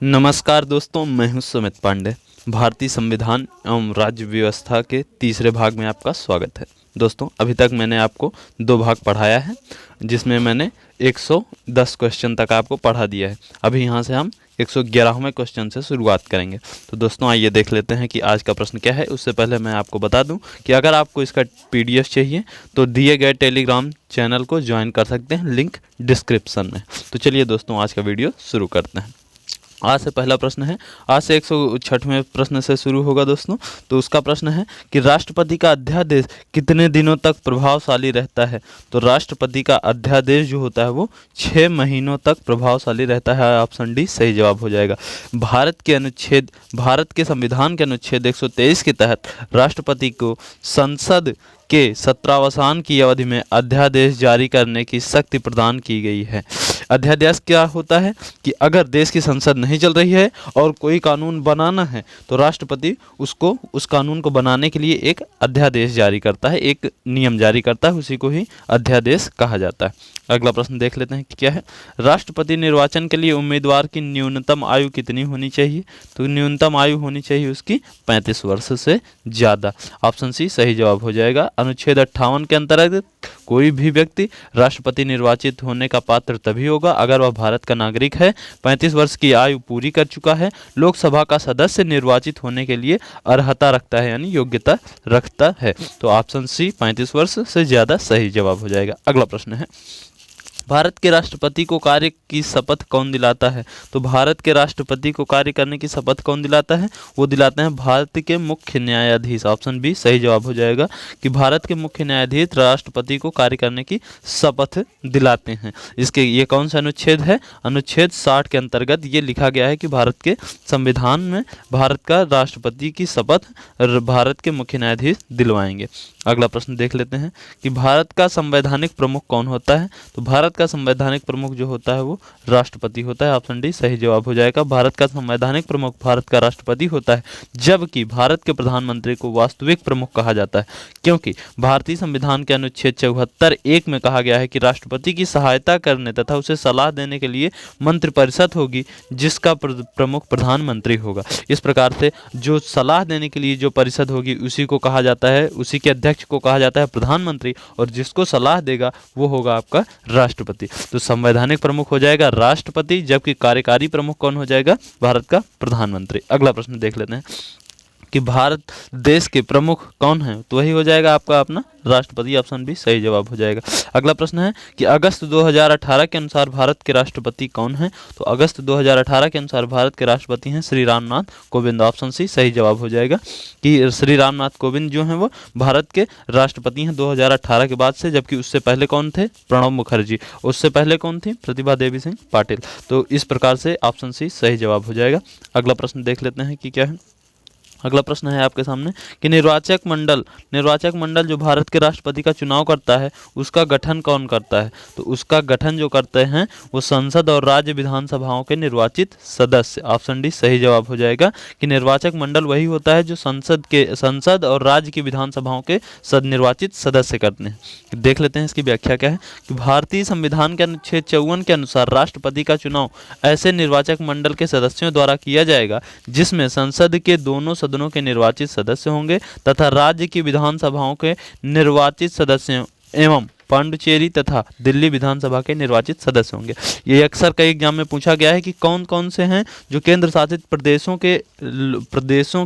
नमस्कार दोस्तों, मैं हूं सुमित पांडे। भारतीय संविधान एवं राज्य व्यवस्था के तीसरे भाग में आपका स्वागत है। दोस्तों, अभी तक मैंने आपको 2 भाग पढ़ाया है, जिसमें मैंने 110 क्वेश्चन तक आपको पढ़ा दिया है। अभी यहाँ से हम 111वें क्वेश्चन से शुरुआत करेंगे। तो दोस्तों, आइए देख लेते हैं कि आज का प्रश्न क्या है। उससे पहले मैं आपको बता दूं कि अगर आपको इसका PDF चाहिए तो दिए गए टेलीग्राम चैनल को ज्वाइन कर सकते हैं, लिंक डिस्क्रिप्शन में। तो चलिए दोस्तों, आज का वीडियो शुरू करते हैं। आज से पहला प्रश्न है, आज से 106वें प्रश्न से शुरू होगा दोस्तों। तो उसका प्रश्न है कि राष्ट्रपति का अध्यादेश कितने दिनों तक प्रभावशाली रहता है। तो राष्ट्रपति का अध्यादेश जो होता है वो 6 महीनों तक प्रभावशाली रहता है। ऑप्शन डी सही जवाब हो जाएगा। भारत के संविधान के अनुच्छेद 123 के तहत राष्ट्रपति को संसद के सत्रावसान की अवधि में अध्यादेश जारी करने की शक्ति प्रदान की गई है। अध्यादेश क्या होता है कि अगर देश की संसद नहीं चल रही है और कोई कानून बनाना है तो राष्ट्रपति उस कानून को बनाने के लिए एक अध्यादेश जारी करता है, एक नियम जारी करता है, उसी को ही अध्यादेश कहा जाता है। अगला प्रश्न देख लेते हैं कि क्या है। राष्ट्रपति निर्वाचन के लिए उम्मीदवार की न्यूनतम आयु कितनी होनी चाहिए। तो न्यूनतम आयु होनी चाहिए उसकी 35 वर्ष से ज़्यादा। ऑप्शन सी सही जवाब हो जाएगा। अनुच्छेद 58 के अंतर्गत कोई भी व्यक्ति राष्ट्रपति निर्वाचित होने का पात्र तभी होगा अगर वह भारत का नागरिक है, 35 वर्ष की आयु पूरी कर चुका है, लोकसभा का सदस्य निर्वाचित होने के लिए अर्हता रखता है, यानी योग्यता रखता है। तो ऑप्शन सी 35 वर्ष से ज़्यादा सही जवाब हो जाएगा। अगला प्रश्न है, भारत के राष्ट्रपति को कार्य की शपथ कौन दिलाता है। तो भारत के राष्ट्रपति को कार्य करने की शपथ कौन दिलाता है, वो दिलाते हैं भारत के मुख्य न्यायाधीश। ऑप्शन बी सही जवाब हो जाएगा कि भारत के मुख्य न्यायाधीश राष्ट्रपति को कार्य करने की शपथ दिलाते हैं। ये कौन सा अनुच्छेद है, अनुच्छेद 60 के अंतर्गत ये लिखा गया है कि भारत के संविधान में भारत का राष्ट्रपति की शपथ भारत के मुख्य न्यायाधीश दिलवाएंगे। अगला प्रश्न देख लेते हैं कि भारत का संवैधानिक प्रमुख कौन होता है। तो भारत का संवैधानिक प्रमुख जो होता है वो राष्ट्रपति होता है। ऑप्शन डी सही जवाब हो जाएगा। भारत का संवैधानिक प्रमुख भारत का राष्ट्रपति होता है, जबकि भारत के प्रधानमंत्री को वास्तविक प्रमुख कहा जाता है, क्योंकि भारतीय संविधान के अनुच्छेद 74(1) में कहा गया है कि राष्ट्रपति की सहायता करने तथा उसे सलाह देने के लिए मंत्रिपरिषद होगी, जिसका प्रमुख प्रधानमंत्री होगा। इस प्रकार से जो सलाह देने के लिए जो परिषद होगी उसी को कहा जाता है, उसी के अध्यक्ष को कहा जाता है प्रधानमंत्री, और जिसको सलाह देगा वो होगा आपका राष्ट्रपति। तो संवैधानिक प्रमुख हो जाएगा राष्ट्रपति, जबकि कार्यकारी प्रमुख कौन हो जाएगा, भारत का प्रधानमंत्री। अगला प्रश्न देख लेते हैं कि भारत देश के प्रमुख कौन हैं। तो वही हो जाएगा आपका अपना राष्ट्रपति। ऑप्शन बी सही जवाब हो जाएगा। अगला प्रश्न है कि अगस्त 2018 के अनुसार भारत के राष्ट्रपति कौन हैं। तो अगस्त 2018 के अनुसार भारत के राष्ट्रपति हैं श्री रामनाथ कोविंद। ऑप्शन सी सही जवाब हो जाएगा कि श्री रामनाथ कोविंद जो हैं वो भारत के राष्ट्रपति हैं 2018 के बाद से, जबकि उससे पहले कौन थे, प्रणब मुखर्जी। उससे पहले कौन थी, प्रतिभा देवी सिंह पाटिल। तो इस प्रकार से ऑप्शन सी सही जवाब हो जाएगा। अगला प्रश्न देख लेते हैं कि क्या है। अगला प्रश्न है आपके सामने कि निर्वाचक मंडल जो भारत के राष्ट्रपति का चुनाव करता है उसका गठन कौन करता है। तो उसका गठन जो करते हैं वो संसद और राज्य विधानसभाओं के निर्वाचित सदस्य। ऑप्शन डी सही जवाब हो जाएगा कि निर्वाचक मंडल वही होता है जो संसद और राज्य की विधानसभाओं के निर्वाचित सदस्य करते हैं। देख लेते हैं इसकी व्याख्या क्या है कि भारतीय संविधान के अनुच्छेद 54 के अनुसार राष्ट्रपति का चुनाव ऐसे निर्वाचक मंडल के सदस्यों द्वारा किया जाएगा जिसमें संसद के दोनों सदनों के निर्वाचित सदस्य होंगे तथा राज्य की विधानसभाओं के निर्वाचित सदस्य एवं पांडुचेरी तथा दिल्ली विधानसभा के निर्वाचित सदस्य होंगे। ये अक्सर कई एग्जाम में पूछा गया है कि कौन कौन से हैं जो केंद्र शासित प्रदेशों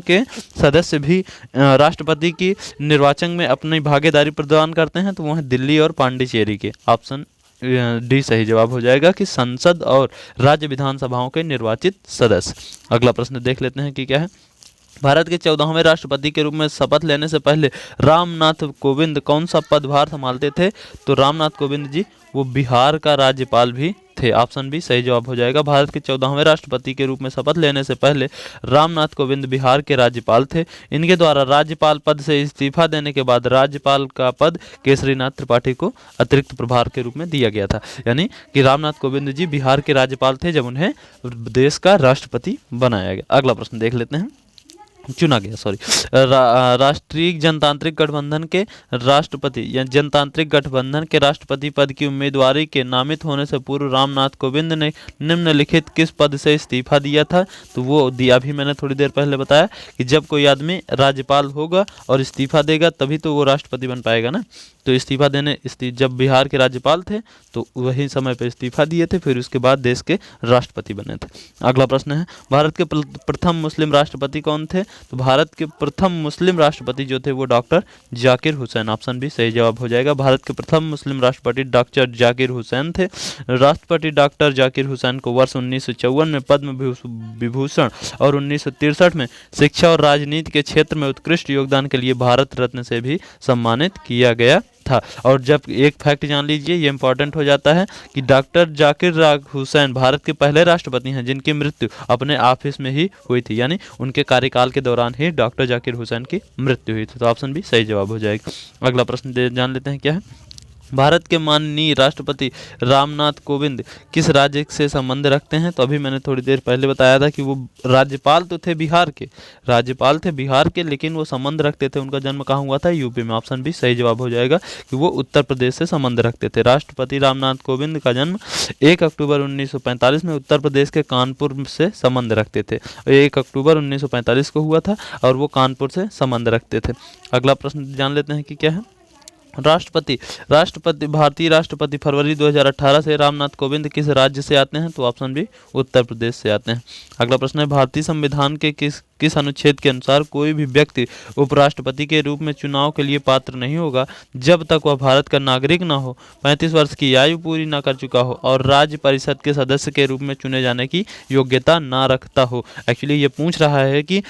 के सदस्य भी राष्ट्रपति की निर्वाचन में अपनी भागीदारी प्रदान करते हैं। तो वो हैं दिल्ली और पांडिचेरी के। ऑप्शन डी सही जवाब हो जाएगा कि संसद और राज्य विधानसभाओं के निर्वाचित सदस्य। अगला प्रश्न देख लेते हैं कि क्या है। भारत के 14वें राष्ट्रपति के रूप में शपथ लेने से पहले रामनाथ कोविंद कौन सा पदभार संभालते थे। तो रामनाथ कोविंद जी वो बिहार का राज्यपाल भी थे। ऑप्शन बी सही जवाब हो जाएगा। भारत के 14वें राष्ट्रपति के रूप में शपथ लेने से पहले रामनाथ कोविंद बिहार के राज्यपाल थे। इनके द्वारा राज्यपाल पद से इस्तीफा देने के बाद राज्यपाल का पद केसरीनाथ त्रिपाठी को अतिरिक्त प्रभार के रूप में दिया गया था। यानी कि रामनाथ कोविंद जी बिहार के राज्यपाल थे जब उन्हें देश का राष्ट्रपति बनाया गया। अगला प्रश्न देख लेते हैं चुना गया, सॉरी, राष्ट्रीय जनतांत्रिक गठबंधन के राष्ट्रपति या जनतांत्रिक गठबंधन के राष्ट्रपति पद की उम्मीदवारी के नामित होने से पूर्व रामनाथ कोविंद ने निम्नलिखित किस पद से इस्तीफा दिया था? तो वो दिया भी मैंने थोड़ी देर पहले बताया कि जब कोई आदमी राज्यपाल होगा और इस्तीफा देगा तभी तो वो राष्ट्रपति बन पाएगा ना। तो इस्तीफा देने जब बिहार के राज्यपाल थे तो वही समय पर इस्तीफा दिए थे, फिर उसके बाद देश के राष्ट्रपति बने थे। अगला प्रश्न है, भारत के प्रथम मुस्लिम राष्ट्रपति कौन थे? तो भारत के प्रथम मुस्लिम राष्ट्रपति जो थे वो doctor Zakir Hussain, option B सही जवाब हो जाएगा। भारत के प्रथम मुस्लिम राष्ट्रपति डॉक्टर जाकिर हुसैन थे। राष्ट्रपति डॉक्टर जाकिर हुसैन को वर्ष 1954 में पद्म विभूषण और 1963 में शिक्षा और राजनीति के क्षेत्र में उत्कृष्ट योगदान के लिए भारत रत्न से भी सम्मानित किया गया था। और जब एक फैक्ट जान लीजिए, ये इंपॉर्टेंट हो जाता है कि डॉक्टर जाकिर हुसैन भारत के पहले राष्ट्रपति हैं जिनकी मृत्यु अपने ऑफिस में ही हुई थी, यानी उनके कार्यकाल के दौरान ही डॉक्टर जाकिर हुसैन की मृत्यु हुई थी। तो ऑप्शन बी सही जवाब हो जाएगा। अगला प्रश्न जान लेते हैं क्या है। भारत के माननीय राष्ट्रपति रामनाथ कोविंद किस राज्य से संबंध रखते हैं? तो अभी मैंने थोड़ी देर पहले बताया था कि वो राज्यपाल तो थे बिहार के, राज्यपाल थे बिहार के, लेकिन वो संबंध रखते थे, उनका जन्म कहाँ हुआ था? यूपी में। ऑप्शन भी सही जवाब हो जाएगा कि वो उत्तर प्रदेश से संबंध रखते थे। राष्ट्रपति रामनाथ कोविंद का जन्म 1 अक्टूबर 1945 में उत्तर प्रदेश के कानपुर से संबंध रखते थे। 1 अक्टूबर 1945 को हुआ था और वो कानपुर से संबंध रखते थे। अगला प्रश्न जान लेते हैं कि क्या है। भारतीय राष्ट्रपति फरवरी 2018 से रामनाथ कोविंद किस राज्य से आते हैं? तो ऑप्शन बी उत्तर प्रदेश से आते हैं। अगला प्रश्न है, भारतीय संविधान के किस अनुच्छेद के अनुसार कोई भी व्यक्ति उपराष्ट्रपति के रूप में चुनाव के लिए पात्र नहीं होगा जब तक वह भारत का नागरिक न हो, 35 वर्ष की आयु पूरी न कर चुका हो और राज्य परिषद के सदस्य के रूप में चुने जाने की योग्यता न रखता हो। एक्चुअली ये पूछ रहा है कि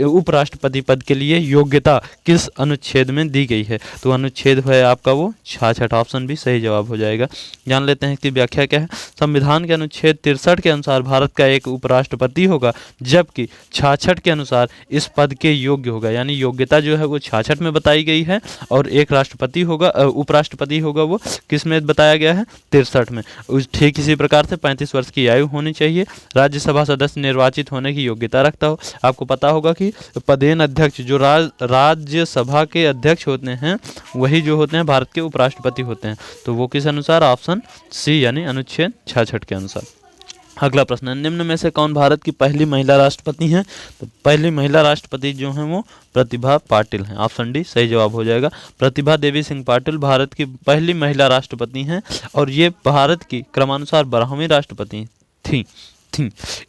उपराष्ट्रपति पद के लिए योग्यता किस अनुच्छेद में दी गई है? तो अनुच्छेद है आपका वो 66, ऑप्शन भी सही जवाब हो जाएगा। जान लेते हैं इसकी व्याख्या क्या है। संविधान के अनुच्छेद 63 के अनुसार भारत का एक उपराष्ट्रपति होगा, जबकि 66 के अनुसार इस पद के योग्य होगा, यानी योग्यता जो है वो 66 में बताई गई है और एक राष्ट्रपति होगा, उपराष्ट्रपति होगा वो किस में बताया गया है? 63 में। ठीक इसी प्रकार से 35 वर्ष की आयु होनी चाहिए, राज्यसभा सदस्य निर्वाचित होने की योग्यता रखता हो। आपको पता होगा कि पदेन अध्यक्ष जो राज्यसभा के अध्यक्ष होते हैं वही जो होते हैं भारत के उपराष्ट्रपति होते हैं। तो वो किस अनुसार? ऑप्शन सी यानी अनुच्छेद 66 के अनुसार। अगला प्रश्न है, निम्न में से कौन भारत की पहली महिला राष्ट्रपति हैं? तो पहली महिला राष्ट्रपति जो हैं वो प्रतिभा पाटिल हैं। ऑप्शन डी सही जवाब हो जाएगा। प्रतिभा देवी सिंह पाटिल भारत की पहली महिला राष्ट्रपति हैं और ये भारत की क्रमानुसार 12वीं राष्ट्रपति थी।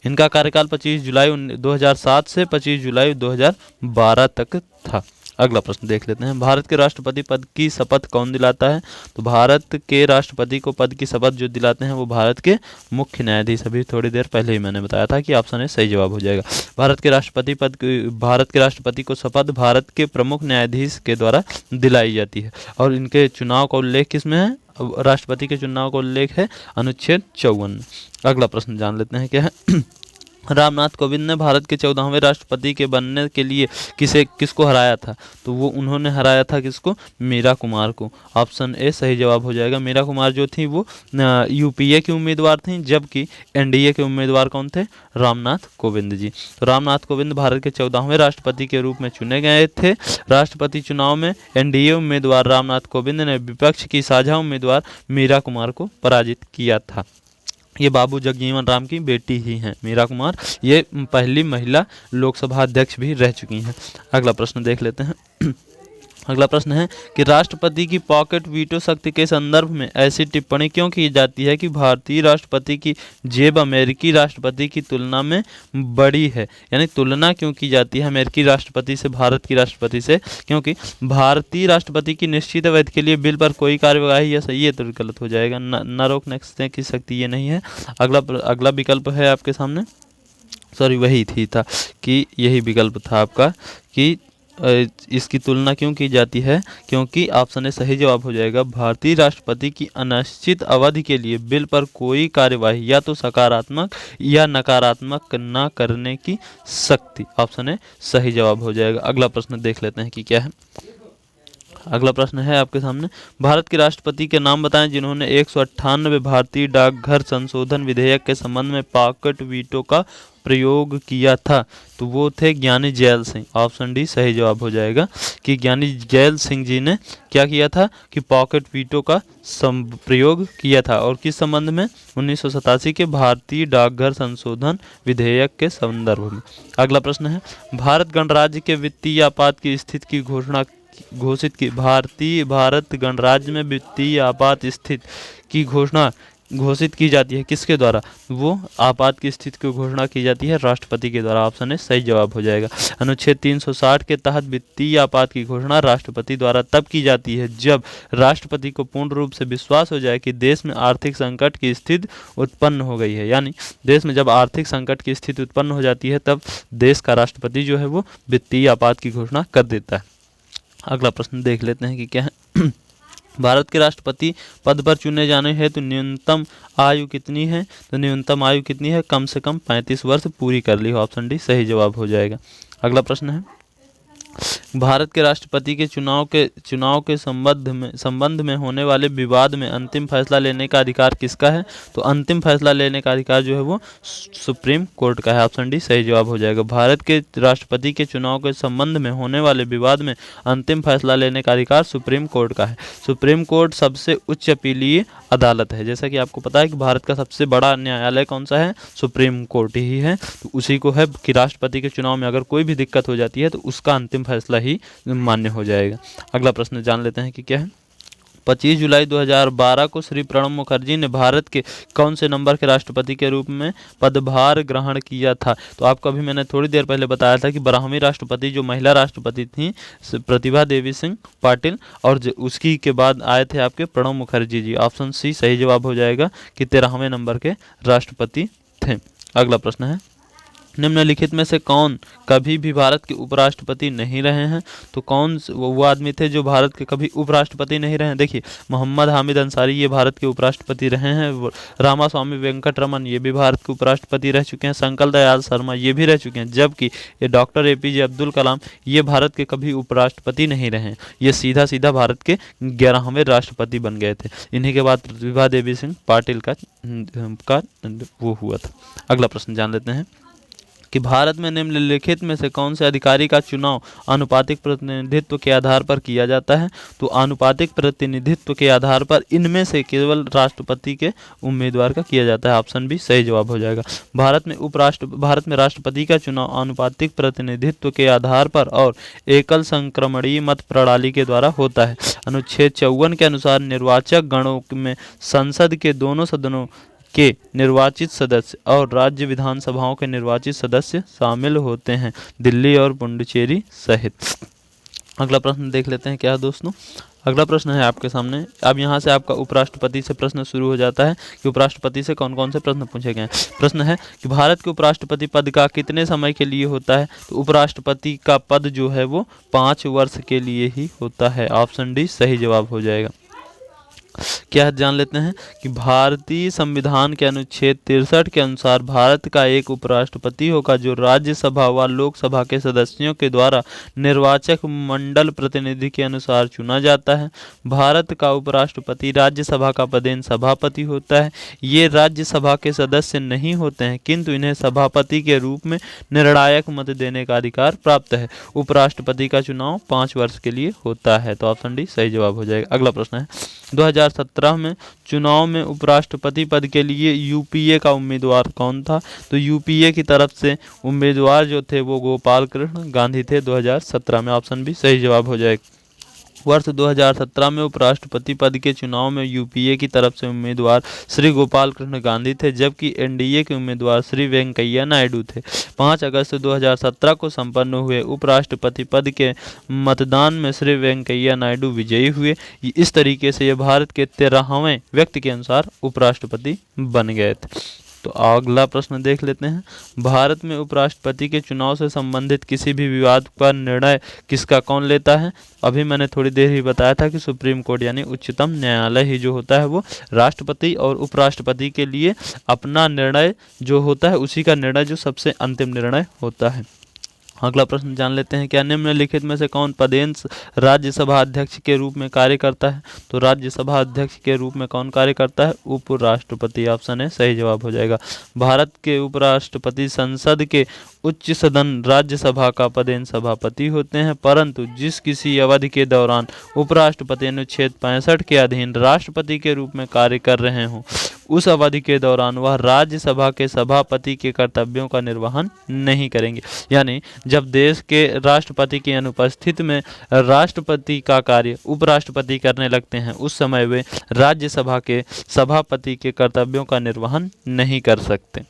इनका कार्यकाल 25 जुलाई 2007 से 25 जुलाई 2012 तक था। अगला प्रश्न देख लेते हैं, भारत के राष्ट्रपति पद की शपथ कौन दिलाता है? तो भारत के राष्ट्रपति को पद की शपथ जो दिलाते हैं वो भारत के मुख्य न्यायाधीश। अभी थोड़ी देर पहले ही मैंने बताया था कि ऑप्शन ए सही जवाब हो जाएगा। भारत के राष्ट्रपति को शपथ भारत के प्रमुख न्यायाधीश के द्वारा दिलाई जाती है और इनके चुनाव का उल्लेख किसमें है? राष्ट्रपति के चुनाव का उल्लेख है अनुच्छेद 54 में। अगला प्रश्न जान लेते हैं क्या है। रामनाथ कोविंद ने भारत के 14वें राष्ट्रपति के बनने के लिए किसको हराया था? तो वो उन्होंने हराया था किसको? मीरा कुमार को। ऑप्शन ए सही जवाब हो जाएगा। मीरा कुमार जो थी वो यूपीए की उम्मीदवार थी, जबकि एनडीए के उम्मीदवार कौन थे? रामनाथ कोविंद जी। तो रामनाथ कोविंद भारत के 14वें राष्ट्रपति के रूप में चुने गए थे। राष्ट्रपति चुनाव में एनडीए उम्मीदवार रामनाथ कोविंद ने विपक्ष की साझा उम्मीदवार मीरा कुमार को पराजित किया था। ये बाबू जगजीवन राम की बेटी ही हैं मीरा कुमार। ये पहली महिला लोकसभा अध्यक्ष भी रह चुकी हैं। अगला प्रश्न देख लेते हैं। अगला प्रश्न है कि राष्ट्रपति की पॉकेट वीटो शक्ति के संदर्भ में ऐसी टिप्पणी क्यों की जाती है कि भारतीय राष्ट्रपति की जेब अमेरिकी राष्ट्रपति की तुलना में बड़ी है? यानी तुलना क्यों की जाती है अमेरिकी राष्ट्रपति से भारत की राष्ट्रपति से? क्योंकि भारतीय राष्ट्रपति की निश्चित अवधि के लिए बिल पर कोई कार्यवाही या सही है तो गलत हो जाएगा। न रोकने की शक्ति ये नहीं है। अगला विकल्प है आपके सामने, सॉरी वही था कि यही विकल्प था आपका कि इसकी तुलना क्यों की जाती है? क्योंकि ऑप्शन ए सही जवाब हो जाएगा। भारतीय राष्ट्रपति की अनिश्चित अवधि के लिए बिल पर कोई कार्यवाही या तो सकारात्मक या नकारात्मक न करने की शक्ति। ऑप्शन ए सही जवाब हो जाएगा। अगला प्रश्न देख लेते हैं कि क्या है। अगला प्रश्न है आपके सामने, भारत के राष्ट्रपति के नाम बताएं जिन्होंने 198 भारतीय डाकघर संशोधन विधेयक के संबंध में पॉकेट वीटो का प्रयोग किया था। तो वो थे ज्ञानी जैल सिंह। ऑप्शन डी सही जवाब हो जाएगा कि ज्ञानी जैल सिंह जी ने क्या किया था कि पॉकेट वीटो का प्रयोग किया था। और किस संबंध में? 1987 के भारतीय डाकघर संशोधन विधेयक के संदर्भ में। अगला प्रश्न है, भारत गणराज्य के वित्तीय आपात की स्थिति की घोषणा घोषित की भारत गणराज्य में वित्तीय आपात स्थिति की घोषणा घोषित की जाती है किसके द्वारा? वो आपात की स्थिति की घोषणा की जाती है राष्ट्रपति के द्वारा। ऑप्शन ए सही जवाब हो जाएगा। अनुच्छेद 360 के तहत वित्तीय आपात की घोषणा राष्ट्रपति द्वारा तब की जाती है जब राष्ट्रपति को पूर्ण रूप से विश्वास हो जाए कि देश में आर्थिक संकट की स्थिति उत्पन्न हो गई है। यानी देश में जब आर्थिक संकट की स्थिति उत्पन्न हो जाती है तब देश का राष्ट्रपति जो है वो वित्तीय आपात की घोषणा कर देता है। अगला प्रश्न देख लेते हैं कि क्या है। भारत के राष्ट्रपति पद पर चुने जाने हेतु न्यूनतम आयु कितनी है? तो न्यूनतम आयु कितनी है? कम से कम 35 वर्ष पूरी कर ली। ऑप्शन डी सही जवाब हो जाएगा। अगला प्रश्न है, भारत के राष्ट्रपति के चुनाव के संबंध में होने वाले विवाद में अंतिम फैसला लेने का अधिकार किसका है? तो अंतिम फैसला लेने का अधिकार जो है वो सुप्रीम कोर्ट का है। ऑप्शन डी सही जवाब हो जाएगा। भारत के राष्ट्रपति के चुनाव के संबंध में होने वाले विवाद में अंतिम फैसला लेने का अधिकार सुप्रीम कोर्ट का है। सुप्रीम कोर्ट सबसे उच्च अपीलीय अदालत है। जैसा कि आपको पता है कि भारत का सबसे बड़ा न्यायालय कौन सा है? सुप्रीम कोर्ट ही है। तो उसी को है कि राष्ट्रपति के चुनाव में अगर कोई भी दिक्कत हो जाती है तो उसका अंतिम फैसला ही मान्य हो जाएगा। अगला प्रश्न जान लेते हैं कि क्या है। 25 जुलाई 2012 को श्री प्रणब मुखर्जी ने भारत के कौन से नंबर के राष्ट्रपति के रूप में पदभार ग्रहण किया था? तो आपको अभी मैंने थोड़ी देर पहले बताया था कि 12वीं राष्ट्रपति जो महिला राष्ट्रपति थी प्रतिभा देवी सिंह पाटिल, और उसकी के बाद आए थे आपके प्रणब मुखर्जी जी। ऑप्शन सी सही जवाब हो जाएगा कि 13वें नंबर के राष्ट्रपति थे। अगला प्रश्न है, निम्नलिखित में से कौन कभी भी भारत के उपराष्ट्रपति नहीं रहे हैं? तो कौन वो आदमी थे जो भारत के कभी उपराष्ट्रपति नहीं रहे हैं? देखिए, मोहम्मद हामिद अंसारी ये भारत के उपराष्ट्रपति रहे हैं। रामास्वामी वेंकटरमन ये भी भारत के उपराष्ट्रपति रह चुके हैं। शंकर दयाल शर्मा ये भी रह चुके हैं। जबकि ये डॉक्टर APJ अब्दुल कलाम ये भारत के कभी उपराष्ट्रपति नहीं रहे हैं। ये सीधा सीधा भारत के 11वें राष्ट्रपति बन गए थे। इन्हीं के बाद प्रतिभा देवी सिंह पाटिल का वो हुआ था। अगला प्रश्न जान लेते हैं कि भारत में निम्नलिखित में से कौन से अधिकारी का चुनाव आनुपातिक प्रतिनिधित्व के आधार पर किया जाता है? तो आनुपातिक प्रतिनिधित्व के आधार पर इनमें से केवल राष्ट्रपति के उम्मीदवार का किया जाता है। ऑप्शन बी सही जवाब हो जाएगा। भारत में राष्ट्रपति का चुनाव आनुपातिक प्रतिनिधित्व के आधार पर और एकल संक्रमणीय मत प्रणाली के द्वारा होता है। अनुच्छेद 54 के अनुसार निर्वाचक गणों में संसद के दोनों सदनों के निर्वाचित सदस्य और राज्य विधानसभाओं के निर्वाचित सदस्य शामिल होते हैं, दिल्ली और पुडुचेरी सहित। अगला प्रश्न देख लेते हैं क्या है दोस्तों। अगला प्रश्न है आपके सामने। अब यहाँ से आपका उपराष्ट्रपति से प्रश्न शुरू हो जाता है कि उपराष्ट्रपति से कौन कौन से प्रश्न पूछे गए हैं। प्रश्न है कि भारत के उपराष्ट्रपति पद का कितने समय के लिए होता है? तो उपराष्ट्रपति का पद जो है वो 5 वर्ष के लिए ही होता है। ऑप्शन डी सही जवाब हो जाएगा। क्या जान लेते हैं कि भारतीय संविधान के अनुच्छेद 63 के अनुसार भारत का एक उपराष्ट्रपति होगा जो राज्यसभा व लोकसभा के सदस्यों के द्वारा निर्वाचक मंडल प्रतिनिधि के अनुसार चुना जाता है। भारत का उपराष्ट्रपति राज्यसभा का पदेन सभापति होता है। ये राज्यसभा के सदस्य नहीं होते हैं किंतु इन्हें सभापति के रूप में निर्णायक मत देने का अधिकार प्राप्त है। उपराष्ट्रपति का चुनाव 5 वर्ष के लिए होता है। तो ऑप्शन डी सही जवाब हो जाएगा। अगला प्रश्न है 2017 में चुनाव में उपराष्ट्रपति पद के लिए यूपीए का उम्मीदवार कौन था? तो यूपीए की तरफ से उम्मीदवार जो थे वो गोपाल कृष्ण गांधी थे 2017 में। ऑप्शन बी सही जवाब हो जाएगा। वर्ष 2017 में उपराष्ट्रपति पद के चुनाव में यूपीए की तरफ से उम्मीदवार श्री गोपाल कृष्ण गांधी थे जबकि एनडीए के उम्मीदवार श्री वेंकैया नायडू थे। 5 अगस्त 2017 को संपन्न हुए उपराष्ट्रपति पद के मतदान में श्री वेंकैया नायडू विजयी हुए। इस तरीके से ये भारत के 13वें व्यक्ति के अनुसार उपराष्ट्रपति बन गए थे। तो अगला प्रश्न देख लेते हैं। भारत में उपराष्ट्रपति के चुनाव से संबंधित किसी भी विवाद पर निर्णय किसका कौन लेता है? अभी मैंने थोड़ी देर ही बताया था कि सुप्रीम कोर्ट यानी उच्चतम न्यायालय ही जो होता है वो राष्ट्रपति और उपराष्ट्रपति के लिए अपना निर्णय जो होता है उसी का निर्णय जो सबसे अंतिम निर्णय होता है। अगला प्रश्न जान लेते हैं, क्या निम्नलिखित में से कौन पदेन राज्यसभा अध्यक्ष के रूप में कार्य करता है? तो राज्यसभा अध्यक्ष के रूप में कौन कार्य करता है? उपराष्ट्रपति। ऑप्शन है सही जवाब हो जाएगा। भारत के उपराष्ट्रपति संसद के उच्च सदन राज्यसभा का पदेन सभापति होते हैं, परंतु जिस किसी अवधि के दौरान उपराष्ट्रपति अनुच्छेद 65 के अधीन राष्ट्रपति के रूप में कार्य कर रहे हों, उस अवधि के दौरान वह राज्यसभा के सभापति के कर्तव्यों का निर्वहन नहीं करेंगे। यानी जब देश के राष्ट्रपति की अनुपस्थिति में राष्ट्रपति का कार्य उपराष्ट्रपति करने लगते हैं, उस समय वे राज्यसभा के सभापति के कर्तव्यों का निर्वहन नहीं कर सकते।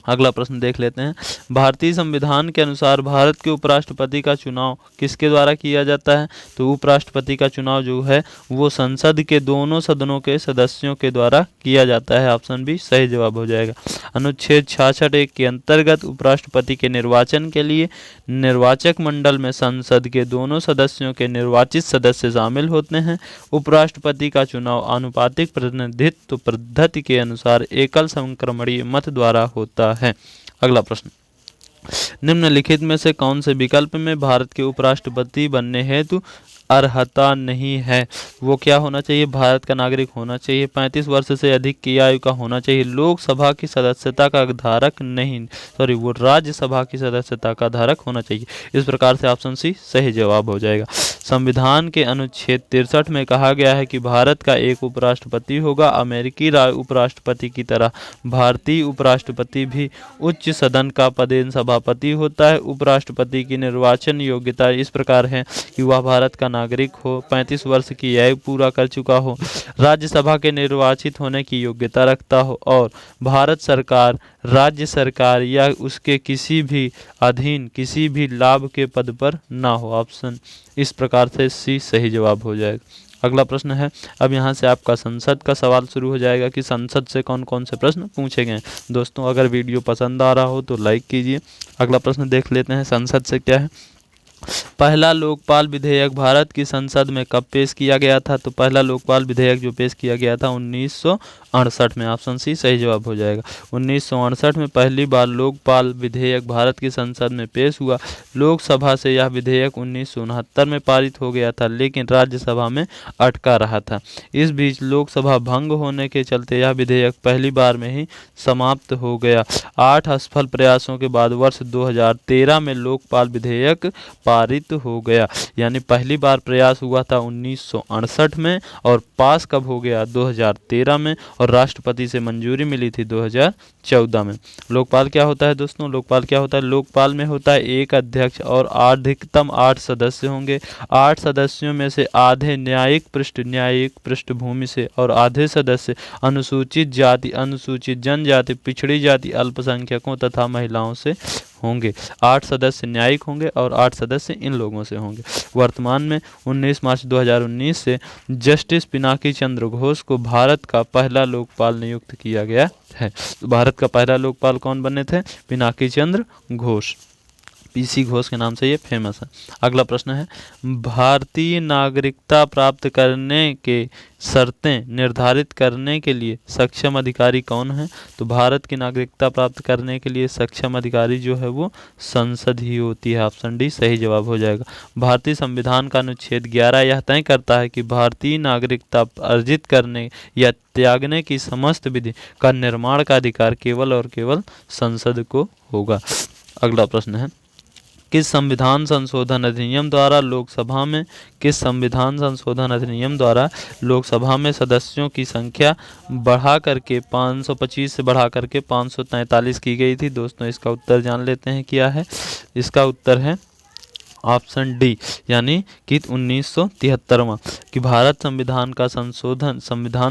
अगला प्रश्न देख लेते हैं, भारतीय संविधान के अनुसार भारत के उपराष्ट्रपति का चुनाव किसके द्वारा किया जाता है? तो उपराष्ट्रपति का चुनाव जो है वो संसद के दोनों सदनों के सदस्यों के द्वारा किया जाता है। ऑप्शन बी सही जवाब हो जाएगा। अनुच्छेद 66(1) के अंतर्गत उपराष्ट्रपति के निर्वाचन के लिए निर्वाचक मंडल में संसद के दोनों सदस्यों के निर्वाचित सदस्य शामिल होते हैं। उपराष्ट्रपति का चुनाव आनुपातिक प्रतिनिधित्व पद्धति के अनुसार एकल संक्रमणीय मत द्वारा होता है। अगला प्रश्न, निम्नलिखित में से कौन से विकल्प में भारत के उपराष्ट्रपति बनने हेतु अर्हता नहीं है? वो क्या होना चाहिए? भारत का नागरिक होना चाहिए, 35 वर्ष से अधिक की आयु का होना चाहिए, लोकसभा की सदस्यता का धारक नहीं, वो राज्यसभा की सदस्यता का धारक होना चाहिए। इस प्रकार से ऑप्शन सी सही जवाब हो जाएगा। संविधान के अनुच्छेद 63 में कहा गया है कि भारत का एक उपराष्ट्रपति होगा। अमेरिकी उपराष्ट्रपति की तरह भारतीय उपराष्ट्रपति भी उच्च सदन का पदेन सभापति होता है। उपराष्ट्रपति की निर्वाचन योग्यता इस प्रकार है कि वह भारत का नागरिक हो, 35 वर्ष की आयु पूरा कर चुका हो, राज्यसभा के निर्वाचित होने की योग्यता रखता हो और भारत सरकार, राज्य सरकार या उसके किसी भी अधीन किसी भी लाभ के पद पर ना हो। ऑप्शन इस प्रकार से सी सही जवाब हो जाएगा। अगला प्रश्न है, अब यहाँ से आपका संसद का सवाल शुरू हो जाएगा कि संसद से कौन कौन से प्रश्न पूछे गए। दोस्तों अगर वीडियो पसंद आ रहा हो तो लाइक कीजिए। अगला प्रश्न देख लेते हैं, संसद से क्या है। पहला लोकपाल विधेयक भारत की संसद में कब पेश किया गया था? तो पहला लोकपाल विधेयक जो पेश किया गया था 1968 में। ऑप्शन सी सही जवाब हो जाएगा। 1968 में पहली बार लोकपाल विधेयक भारत की संसद में पेश हुआ। लोकसभा से यह विधेयक 1969 में पारित हो गया था, लेकिन राज्यसभा में अटका रहा था। इस बीच लोकसभा भंग होने के चलते यह विधेयक पहली बार में ही समाप्त हो गया। 8 असफल प्रयासों के बाद वर्ष 2013 में लोकपाल विधेयक पारित हो गया। यानी पहली बार प्रयास हुआ था 1968 में और पास कब हो गया? 2013 में, और राष्ट्रपति से मंजूरी मिली थी 2014 में। लोकपाल क्या होता है दोस्तों? लोकपाल क्या होता है? लोकपाल में होता है एक अध्यक्ष और अधिकतम 8 सदस्य होंगे। 8 सदस्यों में से आधे न्यायिक पृष्ठभूमि से और आधे सदस्य अनुसूचित जाति, अनुसूचित जनजाति, पिछड़ी जाति, अल्पसंख्यकों तथा महिलाओं से होंगे। 8 सदस्य न्यायिक होंगे और 8 सदस्य इन लोगों से होंगे। वर्तमान में 19 मार्च 2019 से जस्टिस पिनाकी चंद्र घोष को भारत का पहला लोकपाल नियुक्त किया गया है। तो भारत का पहला लोकपाल कौन बने थे? पिनाकी चंद्र घोष, पीसी घोष के नाम से ये फेमस है। अगला प्रश्न है, भारतीय नागरिकता प्राप्त करने के शर्तें निर्धारित करने के लिए सक्षम अधिकारी कौन है? तो भारत की नागरिकता प्राप्त करने के लिए सक्षम अधिकारी जो है वो संसद ही होती है। ऑप्शन डी सही जवाब हो जाएगा। भारतीय संविधान का अनुच्छेद 11 यह तय करता है कि भारतीय नागरिकता अर्जित करने या त्यागने की समस्त विधि का निर्माण का अधिकार केवल और केवल संसद को होगा। अगला प्रश्न है, किस संविधान संशोधन अधिनियम द्वारा लोकसभा में सदस्यों की संख्या बढ़ा करके 525 से बढ़ा करके 543 की गई थी? दोस्तों इसका उत्तर जान लेते हैं क्या है। इसका उत्तर है ऑप्शन डी, यानी कि 1973वां कि भारत संविधान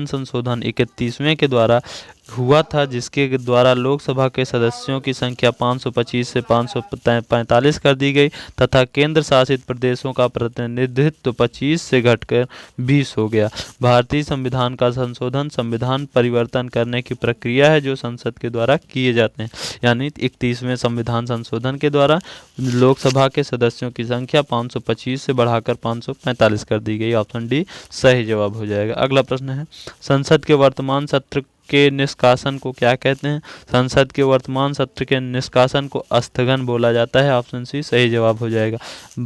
संशोधन 31वें के द्वारा हुआ था, जिसके द्वारा लोकसभा के सदस्यों की संख्या 525 से 545 कर दी गई तथा केंद्र शासित प्रदेशों का प्रतिनिधित्व 25 से घटकर 20 हो गया। भारतीय संविधान का संविधान परिवर्तन करने की प्रक्रिया है जो संसद के द्वारा किए जाते हैं। यानी 31वें संविधान संशोधन के द्वारा लोकसभा के सदस्यों की संख्या 525 से बढ़ाकर 545 कर दी गई। ऑप्शन डी सही जवाब हो जाएगा। अगला प्रश्न है, संसद के वर्तमान सत्र के निष्कासन को क्या कहते हैं? संसद के वर्तमान सत्र के निष्कासन को स्थगन बोला जाता है। ऑप्शन सी सही जवाब हो जाएगा।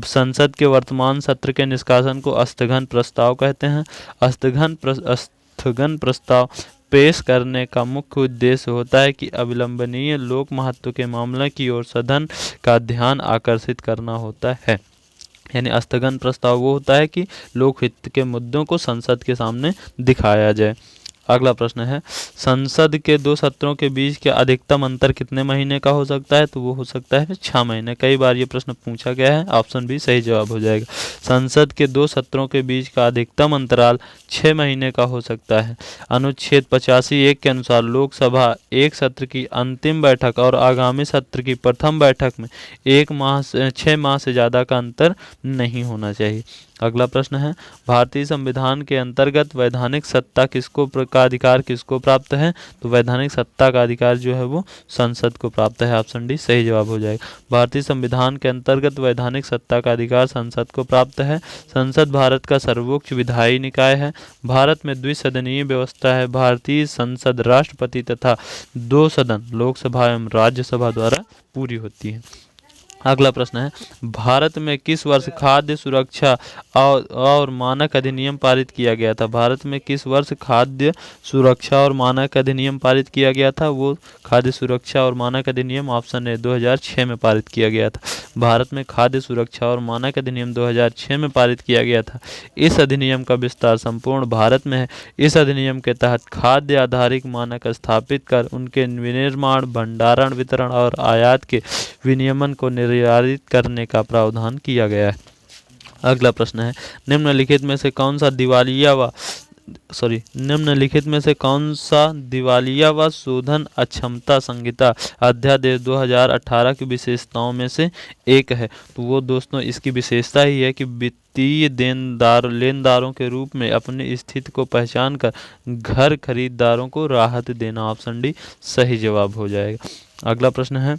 संसद के वर्तमान सत्र के निष्कासन को स्थगन प्रस्ताव कहते हैं। स्थगन प्रस्ताव पेश करने का मुख्य उद्देश्य होता है कि अविलंबनीय लोक महत्व के मामले की ओर सदन का ध्यान आकर्षित करना होता है। यानी स्थगन प्रस्ताव वो होता है कि लोकहित के मुद्दों को संसद के सामने दिखाया जाए। अगला प्रश्न है, संसद के दो सत्रों के बीच के अधिकतम अंतर कितने महीने का हो सकता है? तो वो हो सकता है 6 महीने। कई बार ये प्रश्न पूछा गया है। ऑप्शन बी सही जवाब हो जाएगा। संसद के दो सत्रों के बीच का अधिकतम अंतराल 6 महीने का हो सकता है। अनुच्छेद 85(1) के अनुसार लोकसभा एक सत्र की अंतिम बैठक और आगामी सत्र की प्रथम बैठक में 6 माह से ज़्यादा का अंतर नहीं होना चाहिए। अगला प्रश्न है, भारतीय संविधान के अंतर्गत वैधानिक सत्ता का अधिकार किसको प्राप्त है? तो वैधानिक सत्ता का अधिकार जो है वो संसद को प्राप्त है। ऑप्शन डी सही जवाब हो जाएगा। भारतीय संविधान के अंतर्गत वैधानिक सत्ता का अधिकार संसद को प्राप्त है। संसद भारत का सर्वोच्च विधायी निकाय है। भारत में द्विसदनीय व्यवस्था है। भारतीय संसद राष्ट्रपति तथा 2 सदन लोकसभा एवं राज्यसभा द्वारा पूरी होती है। अगला प्रश्न है, भारत में किस वर्ष खाद्य सुरक्षा और मानक अधिनियम पारित किया गया था? भारत में किस वर्ष खाद्य सुरक्षा और मानक अधिनियम पारित किया गया था? वो खाद्य सुरक्षा और मानक अधिनियम ऑप्शन है 2006 में पारित किया गया था। भारत में खाद्य सुरक्षा और मानक अधिनियम 2006 में पारित किया गया था। इस अधिनियम का विस्तार संपूर्ण भारत में है। इस अधिनियम के तहत खाद्य आधारित मानक स्थापित कर उनके विनिर्माण, भंडारण, वितरण और आयात के विनियमन को निर्धारित करने का प्रावधान किया गया है। अगला प्रश्न है, निम्नलिखित में से कौन सा दिवालिया व शोधन अक्षमता संहिता अध्यादेश 2018 की विशेषताओं में से एक है? तो वो दोस्तों इसकी विशेषता ही है कि वित्तीय लेनदारों के रूप में अपनी स्थिति को पहचान कर घर खरीदारों को राहत देना। ऑप्शन डी सही जवाब हो जाएगा। अगला प्रश्न है,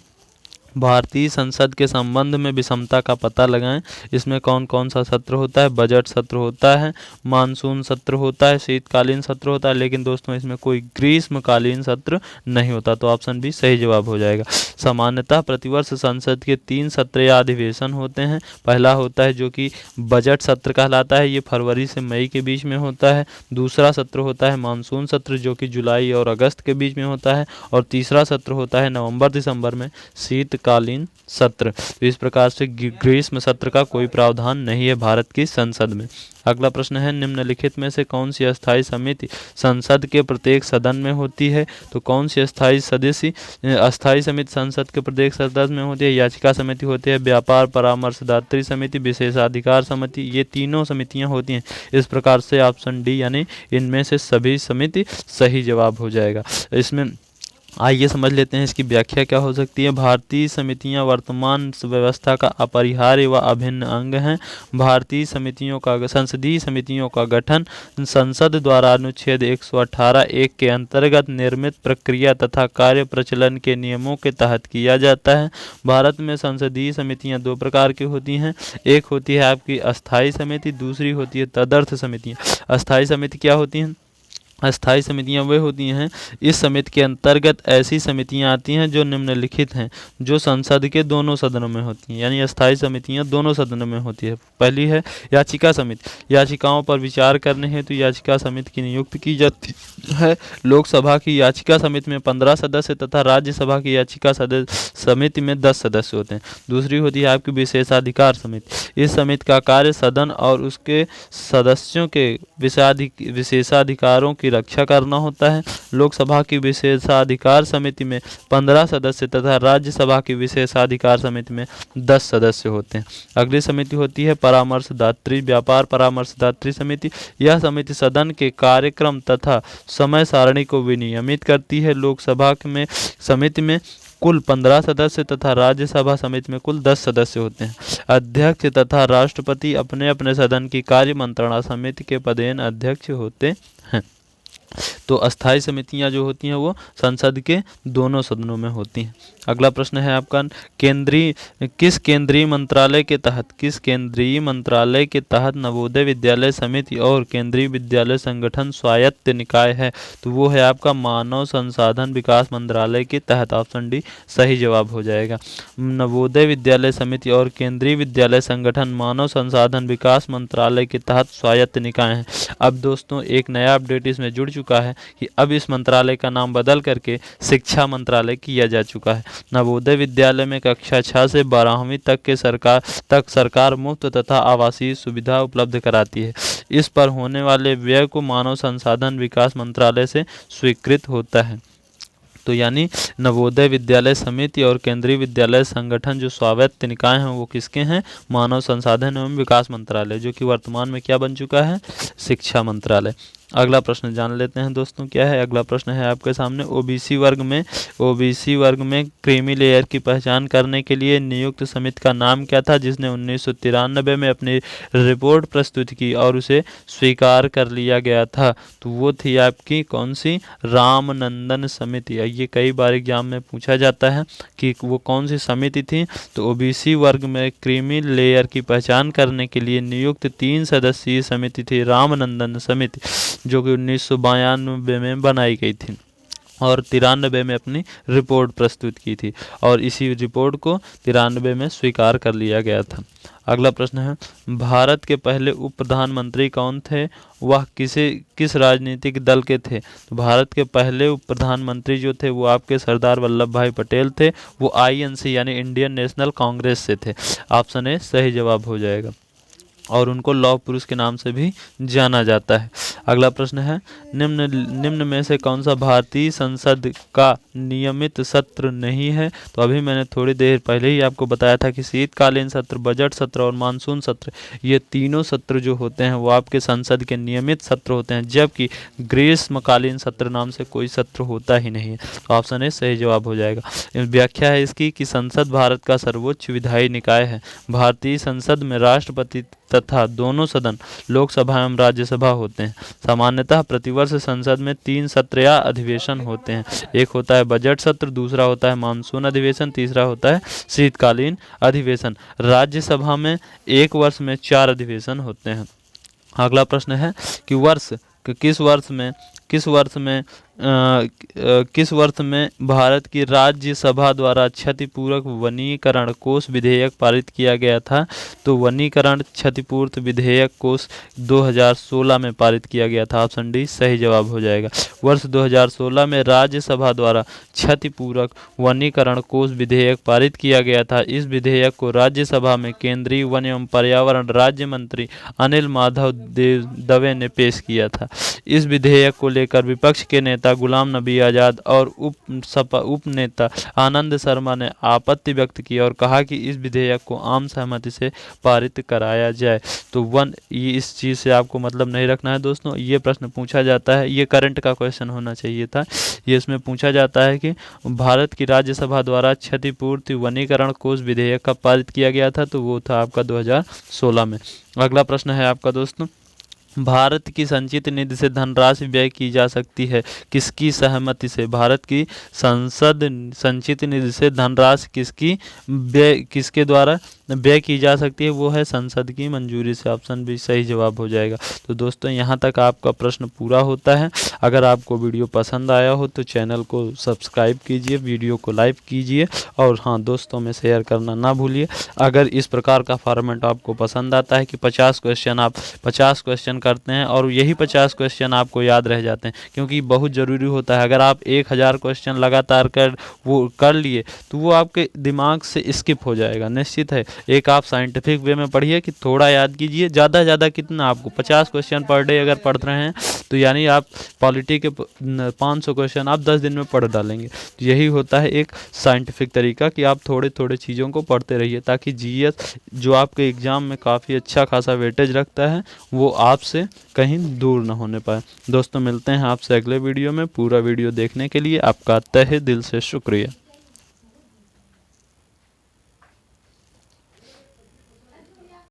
भारतीय संसद के संबंध में विषमता का पता लगाएं। इसमें कौन कौन सा सत्र होता है? बजट सत्र होता है, मानसून सत्र होता है, शीतकालीन सत्र होता है, लेकिन दोस्तों इसमें कोई ग्रीष्मकालीन सत्र नहीं होता। तो ऑप्शन बी सही जवाब हो जाएगा। सामान्यतः प्रतिवर्ष संसद के 3 सत्र या अधिवेशन होते हैं। पहला होता है जो कि बजट सत्र कहलाता है, ये फरवरी से मई के बीच में होता है। दूसरा सत्र होता है मानसून सत्र जो कि जुलाई और अगस्त के बीच में होता है। और तीसरा सत्र होता है नवंबर दिसंबर में शीतकालीन सत्र। तो इस प्रकार से ग्रीष्म सत्र का कोई प्रावधान नहीं है भारत की संसद में। अगला प्रश्न है, निम्नलिखित में से कौन सी अस्थायी समिति संसद के प्रत्येक सदन में होती है? तो कौन सी अस्थायी समिति संसद के प्रत्येक सदन में होती है? याचिका समिति होती है, व्यापार परामर्शदात्री समिति, विशेषाधिकार समिति, ये तीनों समितियां होती हैं। इस प्रकार से ऑप्शन डी यानी इनमें से सभी समिति सही जवाब हो जाएगा। इसमें आइए समझ लेते हैं इसकी व्याख्या क्या हो सकती है। भारतीय समितियां वर्तमान व्यवस्था का अपरिहार्य व अभिन्न अंग हैं। संसदीय समितियों का गठन संसद द्वारा अनुच्छेद 118(1) के अंतर्गत निर्मित प्रक्रिया तथा कार्य प्रचलन के नियमों के तहत किया जाता है। भारत में संसदीय समितियां 2 प्रकार की होती हैं। एक होती है आपकी अस्थायी समिति, दूसरी होती है तदर्थ समितियां। अस्थायी समिति क्या होती हैं? अस्थायी समितियां वे होती हैं, इस समिति के अंतर्गत ऐसी समितियां आती हैं जो निम्नलिखित हैं, जो संसद के दोनों सदनों में होती हैं। यानी अस्थायी समितियां दोनों सदनों में होती है। पहली है याचिका समिति। याचिकाओं पर विचार करने हेतु याचिका समिति की नियुक्ति की जाती है। लोकसभा की याचिका समिति में 15 सदस्य तथा राज्यसभा की याचिका समिति में 10 सदस्य होते हैं। दूसरी होती है आपकी विशेषाधिकार समिति। इस समिति का कार्य सदन और उसके सदस्यों के विशेषाधिकारों की रक्षा करना होता है। लोकसभा की विशेषाधिकार समिति में 15 सदस्य तथा राज्यसभा की विशेषाधिकार समिति में 10 सदस्य होते हैं। अगली समिति होती है व्यापार परामर्शदात्री समिति। यह समिति सदन के कार्यक्रम तथा समय सारणी को विनियमित करती है। लोकसभा में समिति में कुल 15 सदस्य तथा राज्यसभा समिति में कुल 10 सदस्य होते हैं। अध्यक्ष तथा राष्ट्रपति अपने अपने सदन की कार्य मंत्रणा समिति के पदेन अध्यक्ष होते हैं। तो अस्थायी समितियां जो होती हैं वो संसद के दोनों सदनों में होती हैं। अगला प्रश्न है आपका, किस केंद्रीय मंत्रालय के तहत नवोदय विद्यालय समिति और केंद्रीय विद्यालय संगठन स्वायत्त निकाय है? तो वो है आपका मानव संसाधन विकास मंत्रालय के तहत। ऑप्शन डी सही जवाब हो जाएगा। नवोदय विद्यालय समिति और केंद्रीय विद्यालय संगठन मानव संसाधन विकास मंत्रालय के तहत स्वायत्त निकाय हैं। अब दोस्तों एक नया अपडेट इसमें जुड़ चुका है कि अब इस मंत्रालय का नाम बदल करके शिक्षा मंत्रालय किया जा चुका है। नवोदय विद्यालय में कक्षा 6 से 12वीं तक सरकार मुफ्त तथा आवासीय सुविधा उपलब्ध कराती है। इस पर होने वाले व्यय को मानव संसाधन विकास मंत्रालय से स्वीकृत होता है। तो यानी नवोदय विद्यालय समिति और केंद्रीय विद्यालय संगठन जो स्वायत्त निकाय हैं वो किसके हैं? मानव संसाधन एवं विकास मंत्रालय, जो कि वर्तमान में क्या बन चुका है? शिक्षा मंत्रालय। अगला प्रश्न जान लेते हैं दोस्तों क्या है। अगला प्रश्न है आपके सामने, ओबीसी वर्ग में क्रीमी लेयर की पहचान करने के लिए नियुक्त समिति का नाम क्या था, जिसने 1993 में अपनी रिपोर्ट प्रस्तुत की और उसे स्वीकार कर लिया गया था? तो वो थी आपकी कौन सी? रामनंदन समिति। ये कई बार एग्जाम में पूछा जाता है कि वो कौन सी समिति थी। तो ओबीसी वर्ग में क्रीमी लेयर की पहचान करने के लिए नियुक्त 3 सदस्यीय समिति थी रामनंदन समिति, जो कि 1992 में बनाई गई थी और 93 में अपनी रिपोर्ट प्रस्तुत की थी और इसी रिपोर्ट को 93 में स्वीकार कर लिया गया था। अगला प्रश्न है, भारत के पहले उप प्रधानमंत्री कौन थे? वह किस राजनीतिक दल के थे? तो भारत के पहले उप प्रधानमंत्री जो थे वो आपके सरदार वल्लभ भाई पटेल थे। वो आईएनसी यानी इंडियन नेशनल कांग्रेस से थे। ऑप्शन ए सही जवाब हो जाएगा और उनको लौह पुरुष के नाम से भी जाना जाता है। अगला प्रश्न है, निम्न में से कौन सा भारतीय संसद का नियमित सत्र नहीं है? तो अभी मैंने थोड़ी देर पहले ही आपको बताया था कि शीतकालीन सत्र, बजट सत्र और मानसून सत्र, ये तीनों सत्र जो होते हैं वो आपके संसद के नियमित सत्र होते हैं, जबकि ग्रीष्मकालीन सत्र नाम से कोई सत्र होता ही नहीं है। तो ऑप्शन ए सही जवाब हो जाएगा। व्याख्या है इसकी कि संसद भारत का सर्वोच्च विधायी निकाय है। भारतीय संसद में राष्ट्रपति तथा दोनों सदन लोकसभा एवं राज्यसभा होते हैं। सामान्यतः प्रतिवर्ष संसद में 3 सत्र या अधिवेशन होते हैं। एक होता है बजट सत्र, दूसरा होता है मानसून अधिवेशन, तीसरा होता है शीतकालीन अधिवेशन। राज्यसभा में एक वर्ष में 4 अधिवेशन होते हैं। अगला प्रश्न है कि किस वर्ष में भारत की राज्यसभा द्वारा क्षतिपूरक वनीकरण कोष विधेयक पारित किया गया था? तो वनीकरण क्षतिपूर्ति विधेयक कोष 2016 में पारित किया गया था। ऑप्शन डी सही जवाब हो जाएगा। वर्ष 2016 में राज्यसभा द्वारा क्षतिपूरक वनीकरण कोष विधेयक पारित किया गया था। इस विधेयक को राज्यसभा में केंद्रीय वन एवं पर्यावरण राज्य मंत्री अनिल माधव दवे ने पेश किया था। इस विधेयक को लेकर विपक्ष के नेता गुलाम नबी आजाद और उप नेता आनंद शर्मा ने आपत्ति व्यक्त की और कहा कि इस विधेयक को आम सहमति से पारित कराया जाए। तो ये इस चीज़ से आपको मतलब नहीं रखना है दोस्तों। ये प्रश्न पूछा जाता है, ये करंट का क्वेश्चन होना चाहिए था। ये इसमें पूछा जाता है कि भारत की राज्यसभा द्वारा क्षतिपूर्ति वनीकरण कोष विधेयक कब पारित किया गया था? तो वो था आपका 2016 में। अगला प्रश्न है आपका दोस्तों, भारत की संचित निधि से धनराशि व्यय की जा सकती है किसकी सहमति से? भारत की संसद संचित निधि से धनराशि किसके द्वारा व्यय की जा सकती है? वो है संसद की मंजूरी से। ऑप्शन बी सही जवाब हो जाएगा। तो दोस्तों यहाँ तक आपका प्रश्न पूरा होता है। अगर आपको वीडियो पसंद आया हो तो चैनल को सब्सक्राइब कीजिए, वीडियो को लाइक कीजिए और हाँ दोस्तों में शेयर करना ना भूलिए। अगर इस प्रकार का फॉर्मेट आपको पसंद आता है कि 50 क्वेश्चन करते हैं और यही 50 क्वेश्चन आपको याद रह जाते हैं, क्योंकि बहुत ज़रूरी होता है। अगर आप 1000 क्वेश्चन लगातार कर लिए तो वो आपके दिमाग से स्किप हो जाएगा, निश्चित है। एक आप साइंटिफिक वे में पढ़िए कि थोड़ा याद कीजिए, ज़्यादा कितना आपको 50 क्वेश्चन पर डे अगर पढ़ रहे हैं तो यानी आप पॉलिटी के 500 क्वेश्चन आप 10 दिन में पढ़ डालेंगे। तो यही होता है एक साइंटिफिक तरीका कि आप थोड़े चीज़ों को पढ़ते रहिए, ताकि जीएस जो आपके एग्ज़ाम में काफ़ी अच्छा खासा वेटेज रखता है वो आपसे कहीं दूर ना होने पाए। दोस्तों मिलते हैं आपसे अगले वीडियो में। पूरा वीडियो देखने के लिए आपका तहे दिल से शुक्रिया।